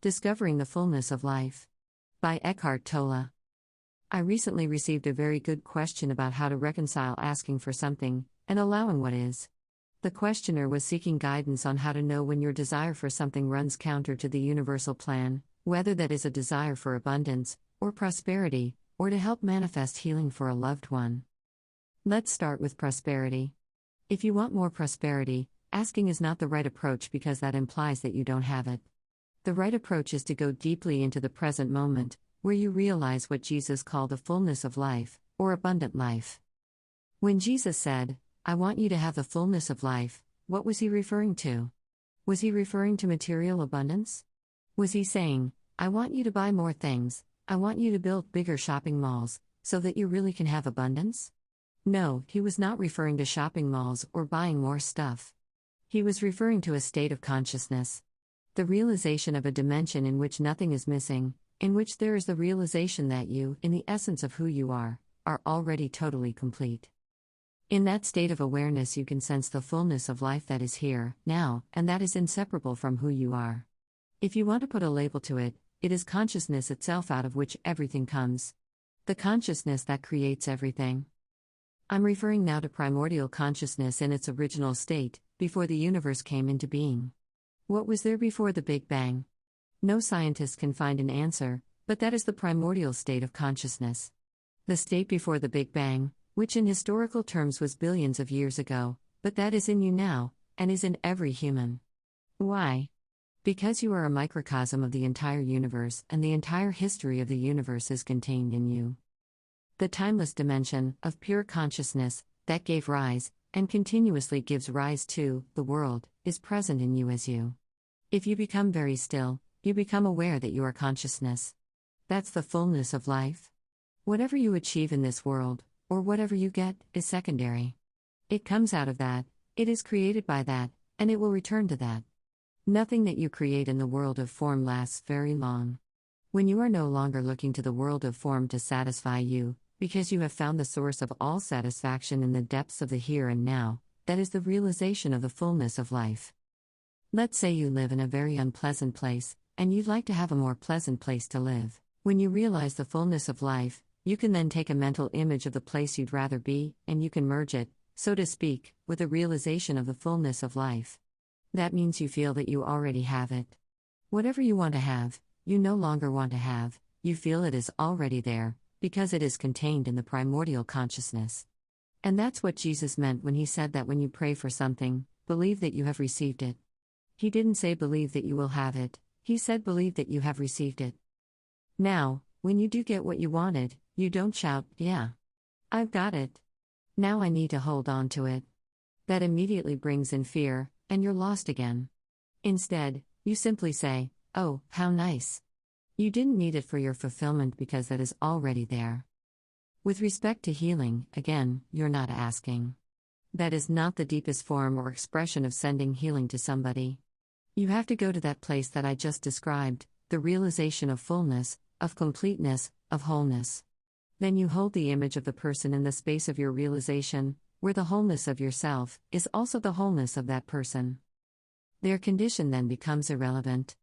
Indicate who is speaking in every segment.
Speaker 1: Discovering the Fullness of Life. By Eckhart Tolle. I recently received a very good question about how to reconcile asking for something and allowing what is. The questioner was seeking guidance on how to know when your desire for something runs counter to the universal plan, whether that is a desire for abundance, or prosperity, or to help manifest healing for a loved one. Let's start with prosperity. If you want more prosperity, asking is not the right approach because that implies that you don't have it. The right approach is to go deeply into the present moment, where you realize what Jesus called the fullness of life, or abundant life. When Jesus said, "I want you to have the fullness of life," what was he referring to? Was he referring to material abundance? Was he saying, "I want you to buy more things, I want you to build bigger shopping malls, so that you really can have abundance"? No, he was not referring to shopping malls or buying more stuff. He was referring to a state of consciousness. The realization of a dimension in which nothing is missing, in which there is the realization that you, in the essence of who you are already totally complete. In that state of awareness, you can sense the fullness of life that is here, now, and that is inseparable from who you are. If you want to put a label to it, it is consciousness itself, out of which everything comes. The consciousness that creates everything. I'm referring now to primordial consciousness in its original state, before the universe came into being. What was there before the Big Bang? No scientist can find an answer, but that is the primordial state of consciousness. The state before the Big Bang, which in historical terms was billions of years ago, but that is in you now, and is in every human. Why? Because you are a microcosm of the entire universe, and the entire history of the universe is contained in you. The timeless dimension of pure consciousness that gave rise, and continuously gives rise to, the world, is present in you as you. If you become very still, you become aware that you are consciousness. That's the fullness of life. Whatever you achieve in this world, or whatever you get, is secondary. It comes out of that, it is created by that, and it will return to that. Nothing that you create in the world of form lasts very long. When you are no longer looking to the world of form to satisfy you, because you have found the source of all satisfaction in the depths of the here and now, that is the realization of the fullness of life. Let's say you live in a very unpleasant place, and you'd like to have a more pleasant place to live. When you realize the fullness of life, you can then take a mental image of the place you'd rather be, and you can merge it, so to speak, with the realization of the fullness of life. That means you feel that you already have it. Whatever you want to have, you no longer want to have, you feel it is already there, because it is contained in the primordial consciousness. And that's what Jesus meant when he said that when you pray for something, believe that you have received it. He didn't say believe that you will have it, he said believe that you have received it. Now, when you do get what you wanted, you don't shout, "Yeah, I've got it. Now I need to hold on to it." That immediately brings in fear, and you're lost again. Instead, you simply say, "Oh, how nice." You didn't need it for your fulfillment because that is already there. With respect to healing, again, you're not asking. That is not the deepest form or expression of sending healing to somebody. You have to go to that place that I just described, the realization of fullness, of completeness, of wholeness. Then you hold the image of the person in the space of your realization, where the wholeness of yourself is also the wholeness of that person. Their condition then becomes irrelevant.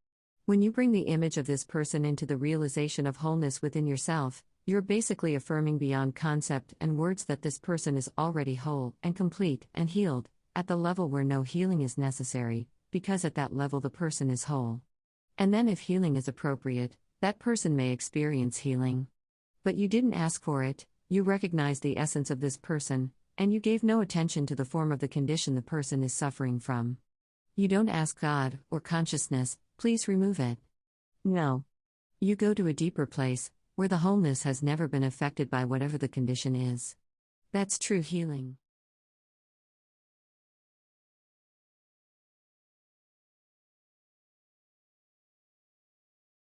Speaker 1: When you bring the image of this person into the realization of wholeness within yourself, you're basically affirming beyond concept and words that this person is already whole and complete and healed, at the level where no healing is necessary, because at that level the person is whole. And then if healing is appropriate, that person may experience healing. But you didn't ask for it, you recognized the essence of this person, and you gave no attention to the form of the condition the person is suffering from. You don't ask God, or consciousness, "Please remove it." No. You go to a deeper place, where the wholeness has never been affected by whatever the condition is. That's true healing.